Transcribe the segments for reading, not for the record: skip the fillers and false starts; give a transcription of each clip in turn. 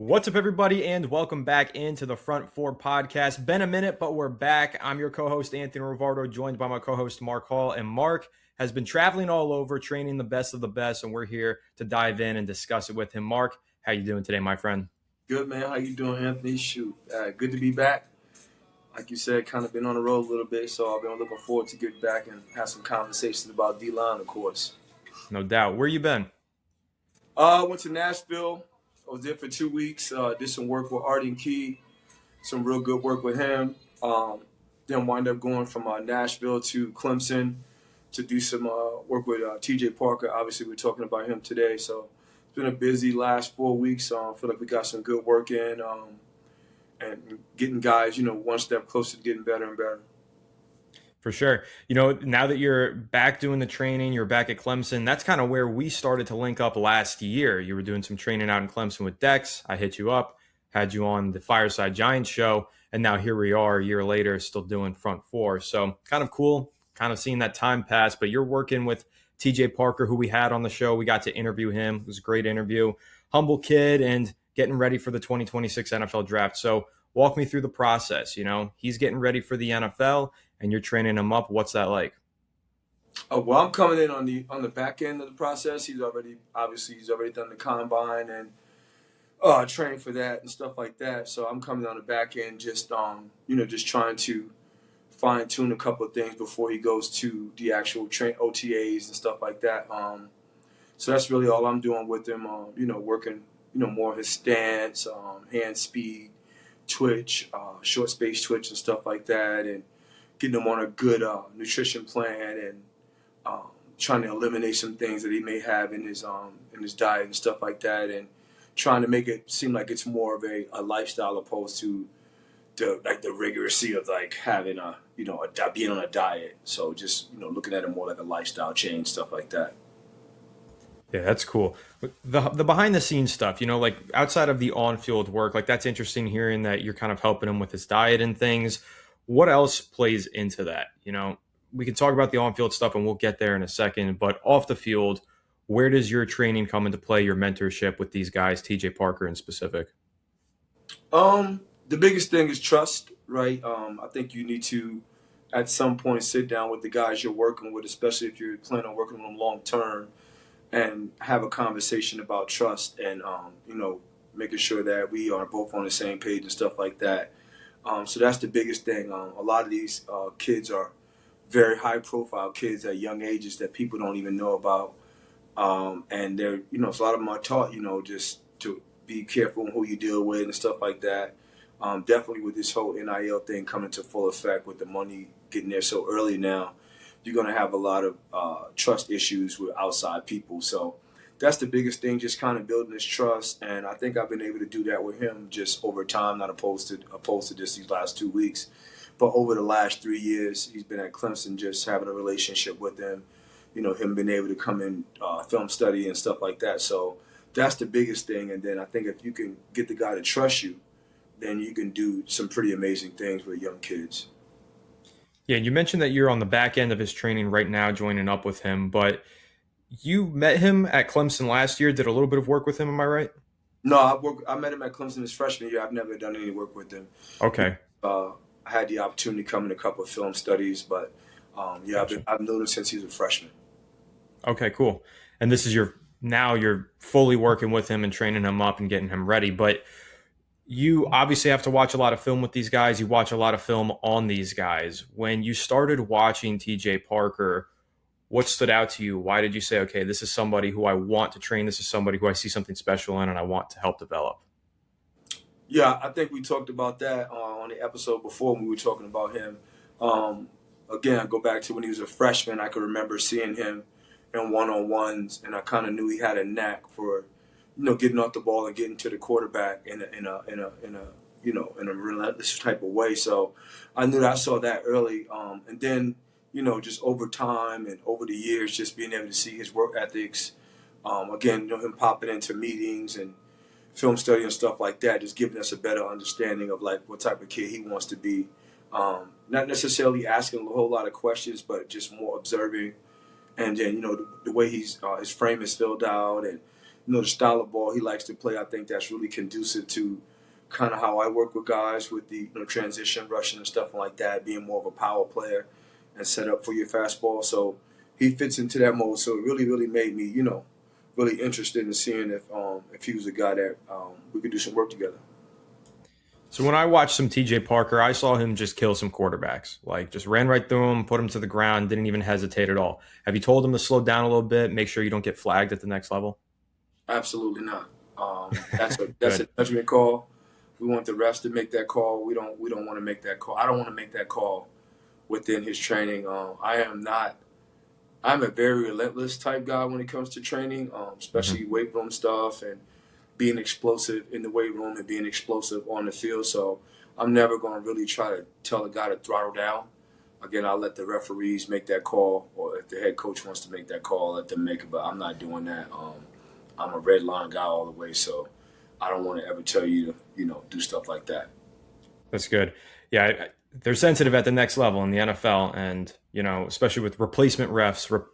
What's up, everybody, and welcome back into the Front Four podcast. Been a minute, but we're back. I'm your co-host, Anthony Rivardo, joined by my co-host, Mark Hall. And Mark has been traveling all over, training the best of the best, and we're here to dive in and discuss it with him. Mark, how you doing today, my friend? Good, man. How you doing, Anthony? Shoot, good to be back. Like you said, kind of been on the road a little bit, so I've been looking forward to getting back and have some conversations about D-line, of course. No doubt. Where you been? Went to Nashville. I was there for 2 weeks. Did some work with Arden Key, some real good work with him. Then wind up going from Nashville to Clemson to do some work with TJ Parker. Obviously, we're talking about him today, so it's been a busy last 4 weeks. I feel like we got some good work in and getting guys, one step closer to getting better and better. For sure. Now that you're back doing the training, you're back at Clemson, that's kind of where we started to link up last year. You were doing some training out in Clemson with Dex. I hit you up, had you on the Fireside Giants show, and now here we are a year later still doing Front Four. So kind of cool, kind of seeing that time pass, but you're working with TJ Parker, who we had on the show. We got to interview him. It was a great interview. Humble kid and getting ready for the 2026 NFL draft. So walk me through the process. He's getting ready for the NFL and you're training him up. What's that like? Oh, well, I'm coming in on the back end of the process. He's already done the combine and trained for that and stuff like that. So I'm coming on the back end, just trying to fine tune a couple of things before he goes to the actual OTAs and stuff like that. So that's really all I'm doing with him. Working more his stance, hand speed, twitch, short space twitch and stuff like that, and getting him on a good nutrition plan and trying to eliminate some things that he may have in his diet and stuff like that, and trying to make it seem like it's more of a lifestyle opposed to the rigorousy of like having being on a diet. So just looking at it more like a lifestyle change, stuff like that. Yeah, that's cool. The behind the scenes stuff, like outside of the on field work, like that's interesting hearing that you're kind of helping him with his diet and things. What else plays into that? We can talk about the on field stuff and we'll get there in a second, but off the field, where does your training come into play, your mentorship with these guys, TJ Parker in specific? The biggest thing is trust, right? I think you need to, at some point, sit down with the guys you're working with, especially if you're planning on working with them long term, and have a conversation about trust and, making sure that we are both on the same page and stuff like that. So that's the biggest thing. A lot of these kids are very high-profile kids at young ages that people don't even know about, and they're, so a lot of them are taught, just to be careful on who you deal with and stuff like that. Definitely with this whole NIL thing coming to full effect, with the money getting there so early now, you're going to have a lot of trust issues with outside people. So that's the biggest thing, just kind of building this trust. And I think I've been able to do that with him just over time, not opposed to just these last 2 weeks. But over the last 3 years, he's been at Clemson, just having a relationship with him, him being able to come in, film study and stuff like that. So that's the biggest thing. And then I think if you can get the guy to trust you, then you can do some pretty amazing things with young kids. Yeah, you mentioned that you're on the back end of his training right now, joining up with him, but you met him at Clemson last year, did a little bit of work with him, am I right? No, I met him at Clemson his freshman year. I've never done any work with him. Okay. I had the opportunity to come in a couple of film studies, but Gotcha. I've known him since he was a freshman. Okay, cool. And this is you're fully working with him and training him up and getting him ready, but you obviously have to watch a lot of film with these guys. You watch a lot of film on these guys. When you started watching TJ Parker, what stood out to you? Why did you say, okay, this is somebody who I want to train. This is somebody who I see something special in and I want to help develop? Yeah, I think we talked about that on the episode before when we were talking about him. Again, I go back to when he was a freshman. I could remember seeing him in one-on-ones, and I kind of knew he had a knack for, getting off the ball and getting to the quarterback in a relentless type of way. So I knew that I saw that early, and then just over time and over the years, just being able to see his work ethics. Again, him popping into meetings and film study and stuff like that, just giving us a better understanding of like what type of kid he wants to be. Not necessarily asking a whole lot of questions, but just more observing. And then the way his frame is filled out, and the style of ball he likes to play. I think that's really conducive to kind of how I work with guys with the transition rushing and stuff like that, being more of a power player and set up for your fastball. So he fits into that mold. So it really, really made me, really interested in seeing if he was a guy that we could do some work together. So when I watched some TJ Parker, I saw him just kill some quarterbacks. Like just ran right through him, put him to the ground, didn't even hesitate at all. Have you told him to slow down a little bit, make sure you don't get flagged at the next level? Absolutely not. That's a Good. judgment call. We want the refs to make that call. We don't want to make that call. I don't want to make that call within his training. I am not. I'm a very relentless type guy when it comes to training, Hmm. especially weight room stuff and being explosive in the weight room and being explosive on the field. So I'm never going to really try to tell a guy to throttle down. Again, I'll let the referees make that call, or if the head coach wants to make that call, let them make it. But I'm not doing that. I'm a red line guy all the way, so I don't want to ever tell you to, do stuff like that. That's good. Yeah, they're sensitive at the next level in the NFL, and especially with replacement refs,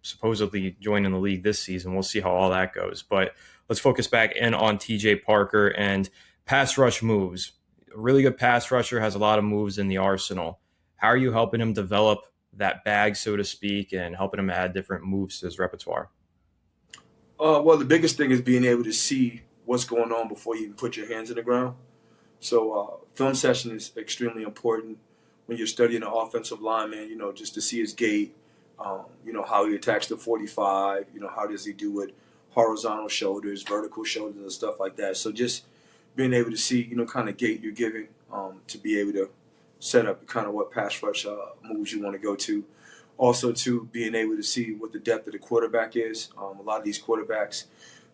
supposedly joining the league this season. We'll see how all that goes. But let's focus back in on TJ Parker and pass rush moves. A really good pass rusher has a lot of moves in the arsenal. How are you helping him develop that bag, so to speak, and helping him add different moves to his repertoire? Well, the biggest thing is being able to see what's going on before you even put your hands in the ground. So, film session is extremely important when you're studying an offensive lineman, just to see his gait, how he attacks the 45, how does he do with horizontal shoulders, vertical shoulders, and stuff like that. So, just being able to see, kind of gait you're giving to be able to set up kind of what pass rush moves you want to go to. Also, to being able to see what the depth of the quarterback is. A lot of these quarterbacks,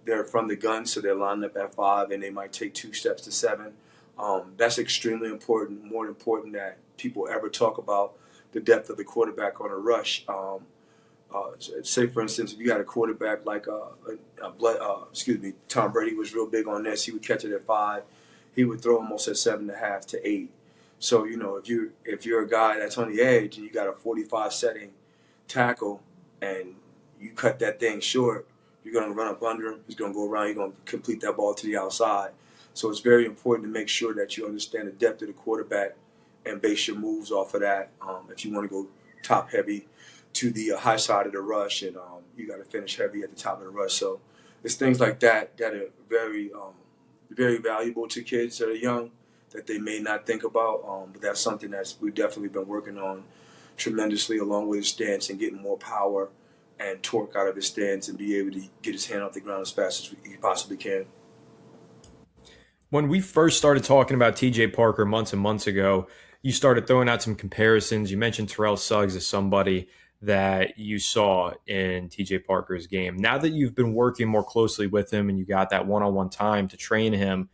they're from the gun, so they're lined up at 5, and they might take 2 steps to 7. That's extremely important, more important that people ever talk about the depth of the quarterback on a rush. Say, for instance, if you got a quarterback like Tom Brady was real big on this. He would catch it at 5. He would throw almost at 7.5 to 8. So if you're a guy that's on the edge and you got a 45 setting tackle and you cut that thing short, you're going to run up under him. He's going to go around. You're going to complete that ball to the outside. So it's very important to make sure that you understand the depth of the quarterback and base your moves off of that. If you want to go top heavy to the high side of the rush, and you got to finish heavy at the top of the rush. So it's things like that that are very, very valuable to kids that are young that they may not think about. But that's something that we've definitely been working on tremendously, along with his stance and getting more power and torque out of his stance and be able to get his hand off the ground as fast as he possibly can. When we first started talking about TJ Parker months and months ago, you started throwing out some comparisons. You mentioned Terrell Suggs as somebody that you saw in TJ Parker's game. Now that you've been working more closely with him and you got that one on one time to train him,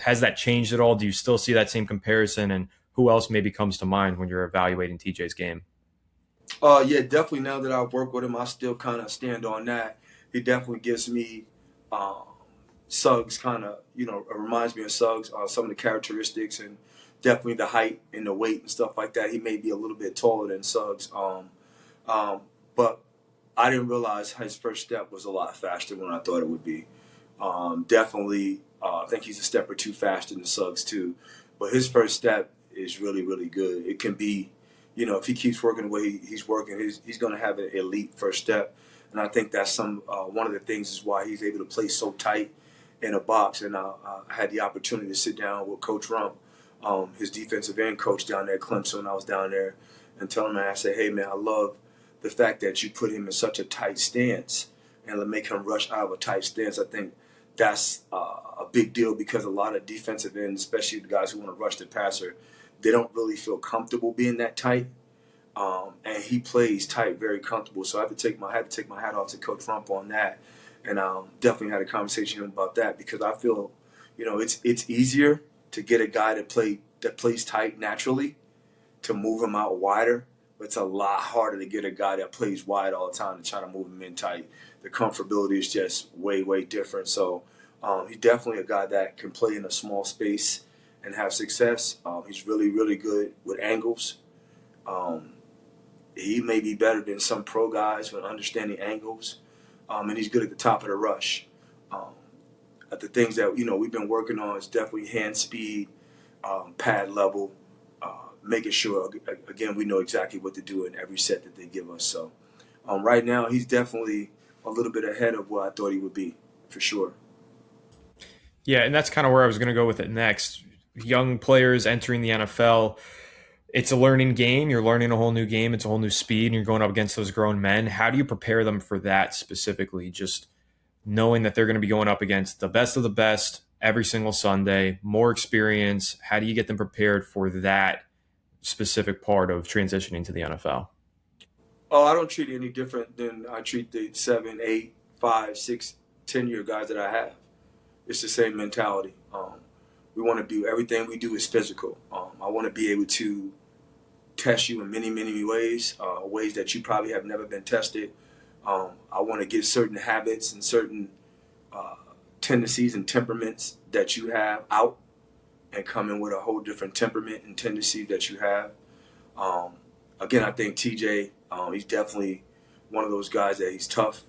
has that changed at all? Do you still see that same comparison? And who else maybe comes to mind when you're evaluating TJ's game? Yeah, definitely. Now that I've worked with him, I still kind of stand on that. He definitely gives me um, Suggs kind of, reminds me of Suggs, some of the characteristics and definitely the height and the weight and stuff like that. He may be a little bit taller than Suggs, but I didn't realize his first step was a lot faster than I thought it would be. Definitely, I think he's a step or two faster than Suggs too, but his first step is really, really good. It can be, if he keeps working the way he's working, he's going to have an elite first step, and I think that's one of the things is why he's able to play so tight in a box. And I had the opportunity to sit down with Coach Rump, his defensive end coach down there at Clemson when I was down there, and tell him, I said, hey man, I love the fact that you put him in such a tight stance and make him rush out of a tight stance. I think that's a big deal because a lot of defensive ends, especially the guys who want to rush the passer, they don't really feel comfortable being that tight. And he plays tight, very comfortable. So I had to take my hat off to Coach Rump on that, and definitely had a conversation with him about that because I feel, it's easier to get a guy that plays tight naturally to move him out wider, but it's a lot harder to get a guy that plays wide all the time to try to move him in tight. The comfortability is just way, way different. So he's definitely a guy that can play in a small space and have success. He's really, really good with angles. Um, he may be better than some pro guys with understanding angles. and he's good at the top of the rush. Um, the things that we've been working on is definitely hand speed, pad level, making sure again we know exactly what to do in every set that they give us. So right now he's definitely a little bit ahead of what I thought he would be, for sure. Yeah, and that's kind of where I was going to go with it next. Young players entering the NFL, it's a learning game. You're learning a whole new game. It's a whole new speed, and you're going up against those grown men. How do you prepare them for that specifically? Just knowing that they're going to be going up against the best of the best every single Sunday, more experience. How do you get them prepared for that specific part of transitioning to the NFL? Oh, I don't treat it any different than I treat the 7, 8, 5, 6, 10-year guys that I have. It's the same mentality. We want to do everything we do is physical. I want to be able to test you in many, many ways, ways that you probably have never been tested. I want to get certain habits and certain uh, tendencies and temperaments that you have out and come in with a whole different temperament and tendency that you have. Um, Again, I think TJ, he's definitely one of those guys that he's tough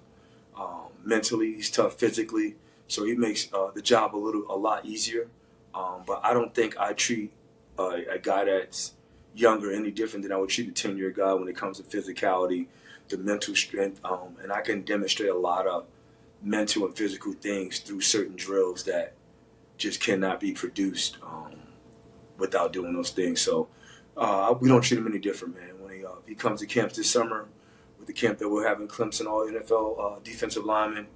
mentally, he's tough physically, so he makes the job a lot easier. But I don't think I treat a guy that's younger any different than I would treat a 10-year guy when it comes to physicality, the mental strength, and I can demonstrate a lot of mental and physical things through certain drills that just cannot be produced without doing those things. So we don't treat him any different, man. When he comes to camps this summer, with the camp that we're having, Clemson, all NFL defensive linemen,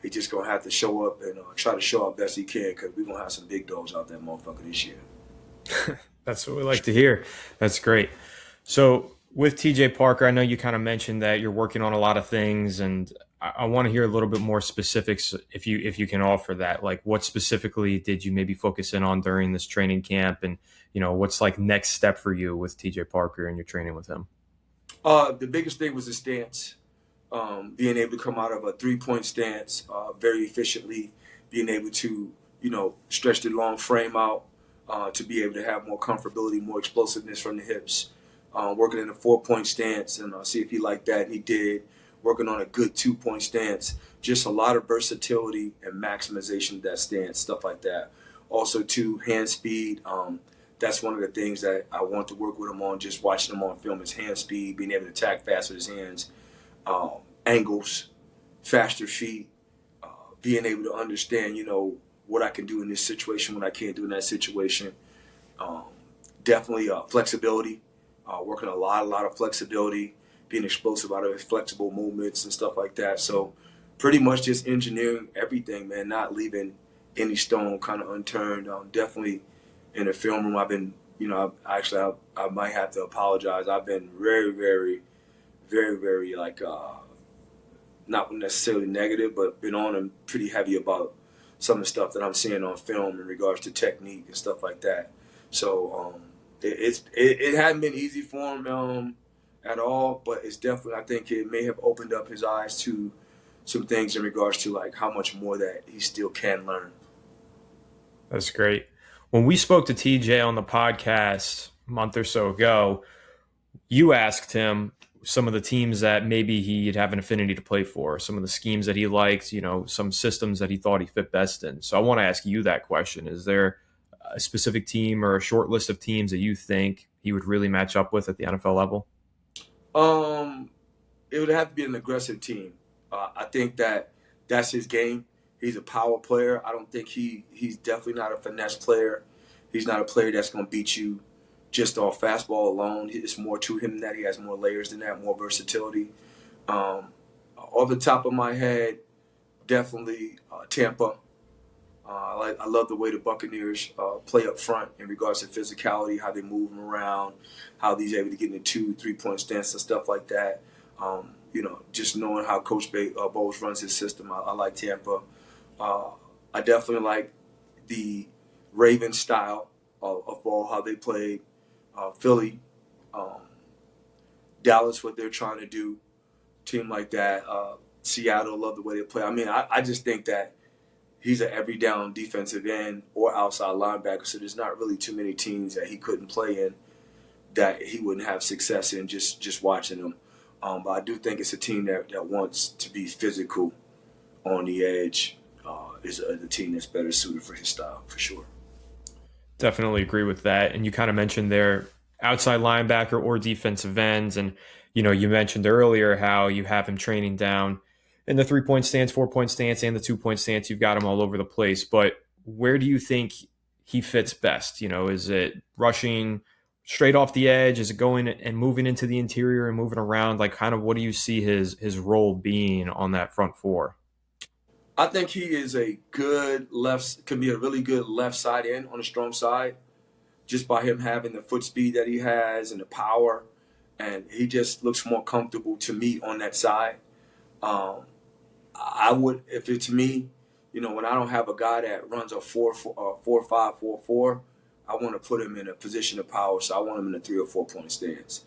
he just gonna have to show up and try to show up best he can, because we're gonna have some big dogs out there, motherfucker, this year. That's what we like to hear. That's great. So with TJ Parker, I know you kind of mentioned that you're working on a lot of things, and I want to hear a little bit more specifics if you can offer that. Like, what specifically did you maybe focus in on during this training camp, and what's like next step for you with TJ Parker and your training with him? The biggest thing was the stance, being able to come out of a 3-point stance very efficiently, being able to stretch the long frame out to be able to have more comfortability, more explosiveness from the hips. Working in a 4-point stance and see if he liked that, and he did. Working on a good 2-point stance, just a lot of versatility and maximization of that stance, stuff like that. Also, too, hand speed. That's one of the things that I want to work with him on. Just watching him on film is hand speed, being able to attack fast with his hands, angles, faster feet, being able to understand, what I can do in this situation, what I can't do in that situation. Um, Definitely flexibility, working a lot of flexibility, being explosive out of his flexible movements and stuff like that. So pretty much just engineering everything, man, not leaving any stone kind of unturned. Definitely in the film room, I've been, I might have to apologize. I've been very, very, very, very like, not necessarily negative, but been on him pretty heavy about some of the stuff that I'm seeing on film in regards to technique and stuff like that. So it hadn't been easy for him at all, but it's definitely, I think it may have opened up his eyes to some things in regards to like how much more that he still can learn. That's great. When we spoke to TJ on the podcast a month or so ago, you asked him some of the teams that maybe he'd have an affinity to play for, some of the schemes that he liked, some systems that he thought he fit best in. So I want to ask you that question. Is there a specific team or a short list of teams that you think he would really match up with at the NFL level? Um, it would have to be an aggressive team. I think that's his game. He's a power player. I don't think he's definitely not a finesse player. He's not a player that's going to beat you just off fastball alone. It's more to him than that. He has more layers than that, more versatility. Off the top of my head, definitely Tampa. I love the way the Buccaneers play up front in regards to physicality, how they move them around, how he's able to get into 2, 3-point stance and stuff like that. Just knowing how Coach Bowles runs his system, I like Tampa. Uh, I definitely like the Ravens style of ball, how they played. Philly, um, Dallas, what they're trying to do, team like that. Seattle, love the way they play. I mean, I just think that he's an every down defensive end or outside linebacker, so there's not really too many teams that he couldn't play in that he wouldn't have success in just watching him. But I do think it's a team that wants to be physical on the edge. Is the team that's better suited for his style, for sure. Definitely agree with that. And you kind of mentioned their outside linebacker or defensive ends. And, you mentioned earlier how you have him training down in the 3-point stance, 4-point stance, and the 2-point stance. You've got him all over the place. But where do you think he fits best? Is it rushing straight off the edge? Is it going and moving into the interior and moving around? Like, kind of what do you see his role being on that front four? I think he is a good left, can be a really good left side end on the strong side, just by him having the foot speed that he has and the power, and he just looks more comfortable to me on that side. Um, I would, if it's me, when I don't have a guy that runs a 4-5-4-4, I want to put him in a position of power, so I want him in a 3 or 4 point stance.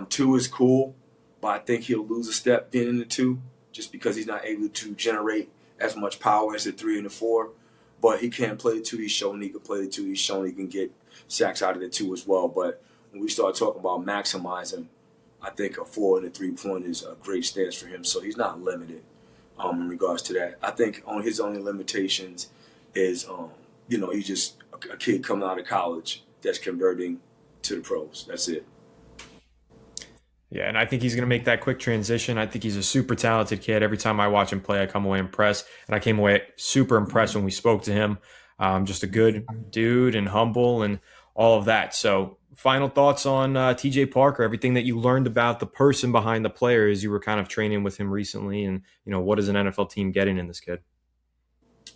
Two is cool, but I think he'll lose a step being in the two, just because he's not able to generate as much power as the 3 and the 4. But he can play the two. He's shown he can play the two. He's shown he can get sacks out of the two as well. But when we start talking about maximizing, I think a 4 and a 3 point is a great stance for him. So he's not limited in regards to that. I think on his only limitations is, he's just a kid coming out of college that's converting to the pros. That's it. Yeah, and I think he's going to make that quick transition. I think he's a super talented kid. Every time I watch him play, I come away impressed. And I came away super impressed when we spoke to him. Just a good dude and humble and all of that. So, final thoughts on TJ Parker, everything that you learned about the person behind the player as you were kind of training with him recently. And, what is an NFL team getting in this kid?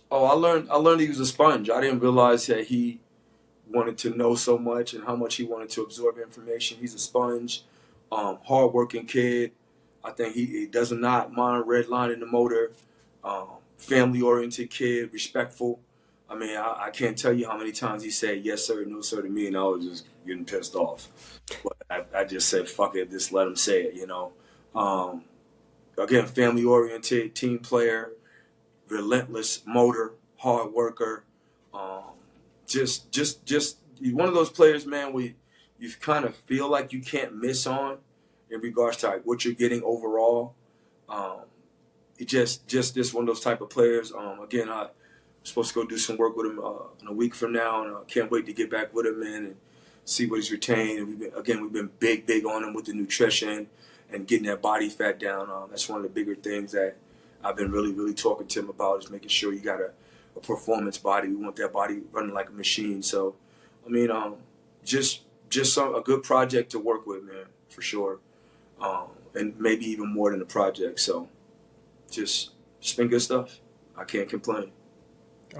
Oh, I learned he was a sponge. I didn't realize that he wanted to know so much and how much he wanted to absorb information. He's a sponge, hardworking kid. I think he does not mind redlining the motor. Family-oriented kid, respectful. I mean, I can't tell you how many times he said yes sir, no sir to me, and I was just getting pissed off. But I just said fuck it, just let him say it. Again, family-oriented, team player, relentless motor, hard worker. Um, just one of those players, man. You kind of feel like you can't miss on in regards to like what you're getting overall. Um, it just one of those type of players. Again, I'm supposed to go do some work with him in a week from now, and I can't wait to get back with him, man, and see what he's retained. And we've been big on him with the nutrition and getting that body fat down. That's one of the bigger things that I've been really talking to him about, is making sure you got a performance body. We want that body running like a machine. So, I mean, just a good project to work with, man, for sure. And maybe even more than a project. So, just been good stuff. I can't complain.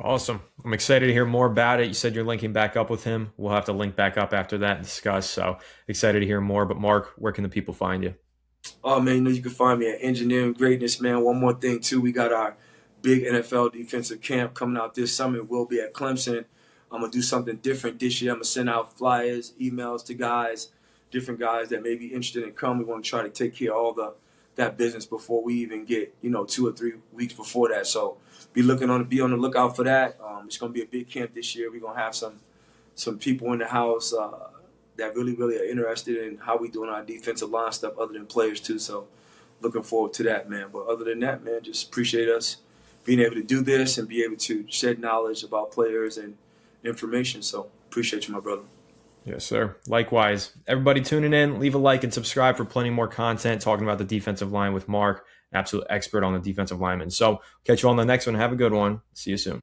Awesome. I'm excited to hear more about it. You said you're linking back up with him. We'll have to link back up after that and discuss. So excited to hear more. But Mark, where can the people find you? Oh man, you can find me at Engineering Greatness, man. One more thing too, we got our big NFL defensive camp coming out this summer. We'll be at Clemson. I'm gonna do something different this year. I'm gonna send out flyers, emails to guys, different guys that may be interested in coming. We want to try to take care of all that business before we even get 2 or 3 weeks before that. So be on the lookout for that. It's gonna be a big camp this year. We're gonna have some people in the house that really are interested in how we doing our defensive line stuff, other than players too. So looking forward to that, man. But other than that, man, just appreciate us being able to do this and be able to shed knowledge about players and information. So appreciate you, my brother. Yes, sir. Likewise. Everybody tuning in, leave a like and subscribe for plenty more content talking about the defensive line with Mark, absolute expert on the defensive lineman. So catch you on the next one. Have a good one. See you soon.